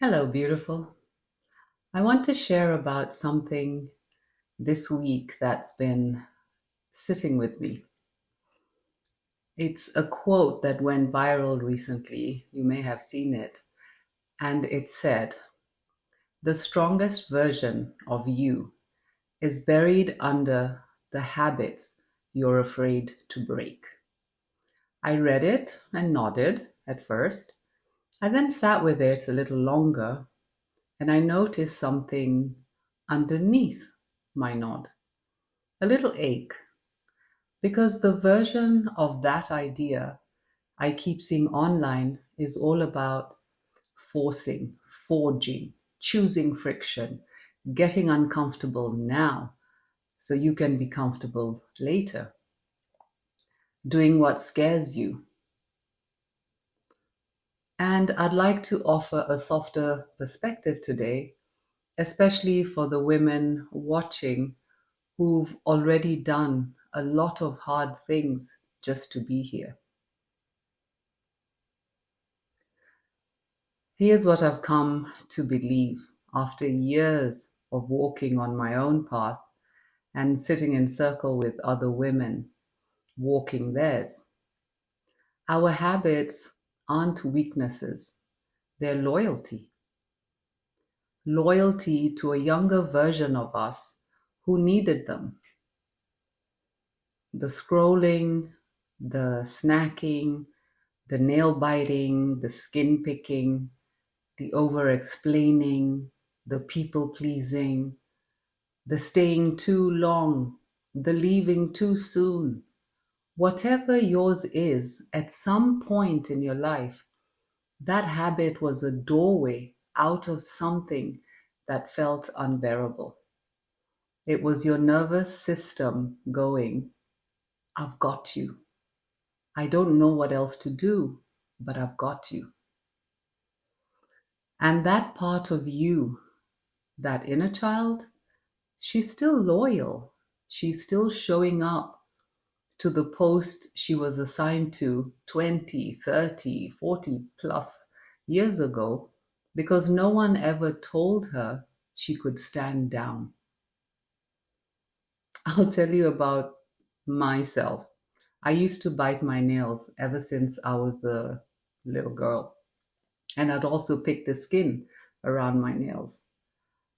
Hello, beautiful. I want to share about something this week that's been sitting with me. It's a quote that went viral recently. You may have seen it. And it said, "The strongest version of you is buried under the habits you're afraid to break." I read it and nodded at first. I then sat with it a little longer and I noticed something underneath my nod. A little ache, because the version of that idea I keep seeing online is all about forcing, forging, choosing friction, getting uncomfortable now so you can be comfortable later, doing what scares you. And I'd like to offer a softer perspective today, especially for the women watching who've already done a lot of hard things just to be here. Here's what I've come to believe after years of walking on my own path and sitting in circle with other women walking theirs. Our habits aren't weaknesses, they're loyalty. Loyalty to a younger version of us who needed them. The scrolling, the snacking, the nail biting, the skin picking, the over explaining, the people pleasing, the staying too long, the leaving too soon. Whatever yours is, at some point in your life, that habit was a doorway out of something that felt unbearable. It was your nervous system going, "I've got you. I don't know what else to do, but I've got you." And that part of you, that inner child, she's still loyal. She's still showing up to the post she was assigned to 20, 30, 40 plus years ago because no one ever told her she could stand down. I'll tell you about myself. I used to bite my nails ever since I was a little girl, and I'd also pick the skin around my nails.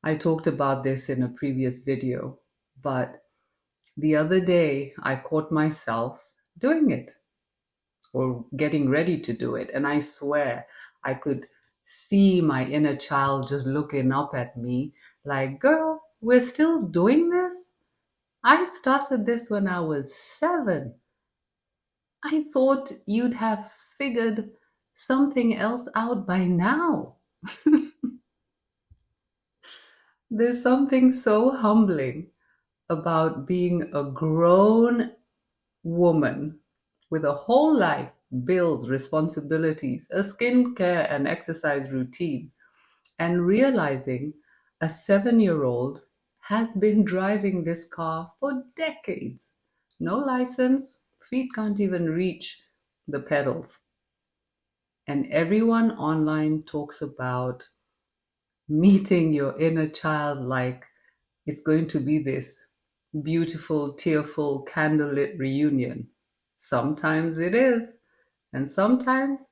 I talked about this in a previous video, but the other day I caught myself doing it or getting ready to do it. And I swear I could see my inner child just looking up at me like, "Girl, we're still doing this? I started this when I was 7. I thought you'd have figured something else out by now." There's something so humbling about being a grown woman with a whole life, bills, responsibilities, a skincare and exercise routine, and realizing a 7-year-old has been driving this car for decades. No license, feet can't even reach the pedals. And everyone online talks about meeting your inner child like it's going to be this beautiful, tearful, candlelit reunion. Sometimes it is, and sometimes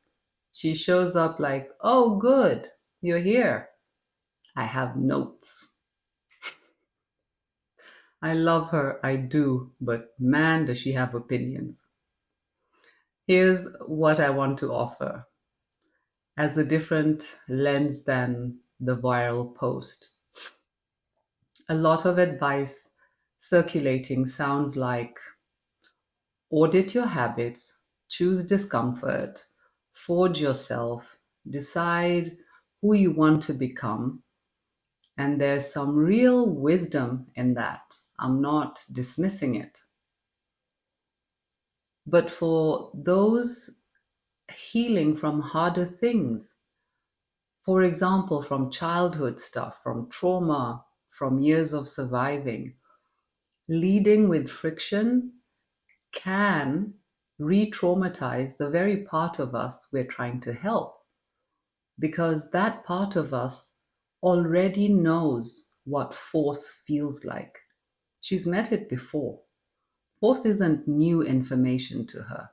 she shows up like, "Oh, good, you're here. I have notes." I love her, I do, but man, does she have opinions. Here's what I want to offer as a different lens than the viral post. A lot of advice circulating sounds like: audit your habits, choose discomfort, forge yourself, decide who you want to become. And there's some real wisdom in that. I'm not dismissing it. But for those healing from harder things, for example, from childhood stuff, from trauma, from years of surviving, leading with friction can re traumatize the very part of us we're trying to help. because that part of us already knows what force feels like. She's met it before. Force isn't new information to her.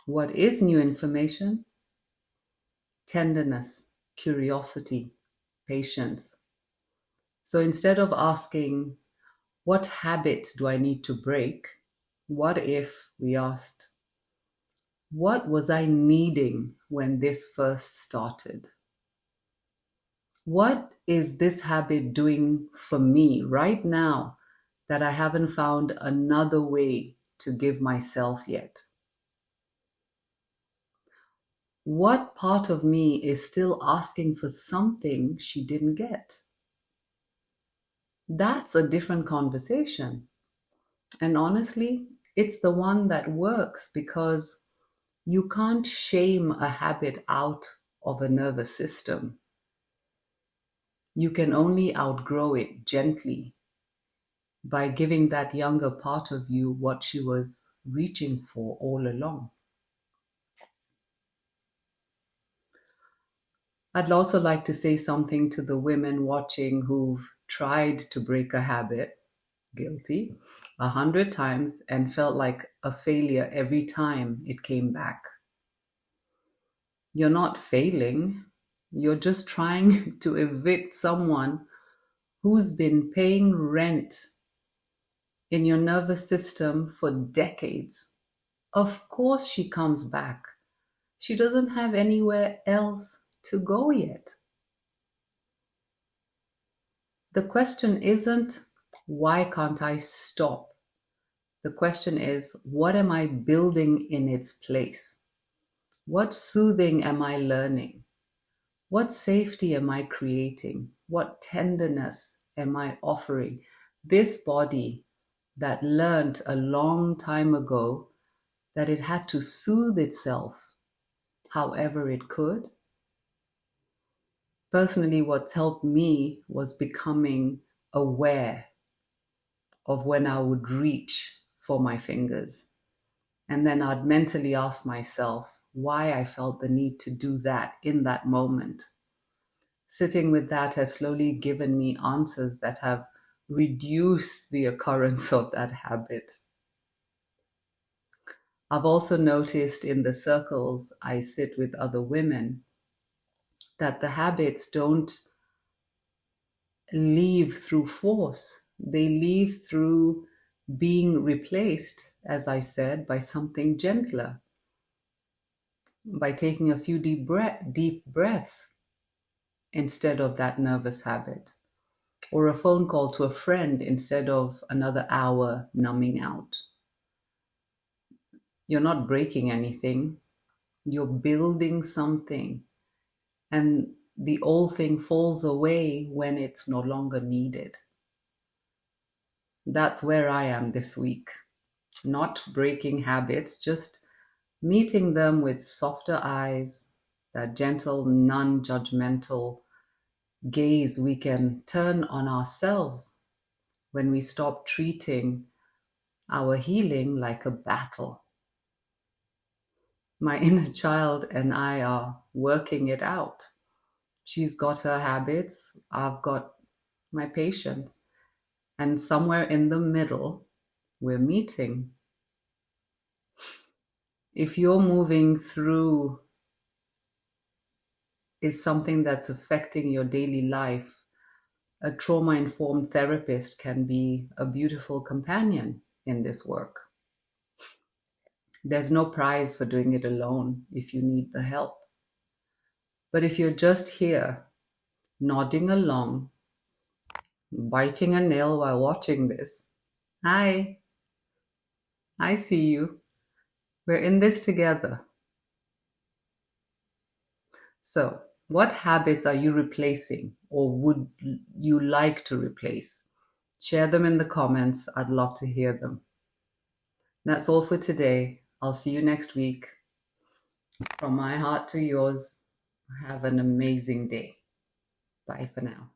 What is new information? Tenderness, curiosity, patience. So instead of asking, what habit do I need to break? What if we asked, what was I needing when this first started? What is this habit doing for me right now that I haven't found another way to give myself yet? What part of me is still asking for something she didn't get? That's a different conversation. And honestly, it's the one that works because you can't shame a habit out of a nervous system. You can only outgrow it gently by giving that younger part of you what she was reaching for all along. I'd also like to say something to the women watching who've tried to break a habit, guilty, 100 times and felt like a failure every time it came back. You're not failing, you're just trying to evict someone who's been paying rent in your nervous system for decades. Of course, she comes back. She doesn't have anywhere else to go yet. The question isn't, why can't I stop? The question is, what am I building in its place? What soothing am I learning? What safety am I creating? What tenderness am I offering this body that learned a long time ago that it had to soothe itself however it could? Personally, what's helped me was becoming aware of when I would reach for my fingers. And then I'd mentally ask myself why I felt the need to do that in that moment. Sitting with that has slowly given me answers that have reduced the occurrence of that habit. I've also noticed in the circles I sit with other women that the habits don't leave through force. They leave through being replaced, as I said, by something gentler, by taking a few deep breaths instead of that nervous habit, or a phone call to a friend instead of another hour numbing out. You're not breaking anything, you're building something, and the old thing falls away when it's no longer needed. That's where I am this week. Not breaking habits, just meeting them with softer eyes, that gentle, non judgmental gaze we can turn on ourselves when we stop treating our healing like a battle. My inner child and I are working it out. She's got her habits, I've got my patience, and somewhere in the middle, we're meeting. If you're moving through is something that's affecting your daily life, a trauma informed therapist can be a beautiful companion in this work. There's no prize for doing it alone if you need the help. But if you're just here, nodding along, biting a nail while watching this, hi, I see you. We're in this together. So, what habits are you replacing or would you like to replace? Share them in the comments. I'd love to hear them. That's all for today. I'll see you next week. From my heart to yours, have an amazing day. Bye for now.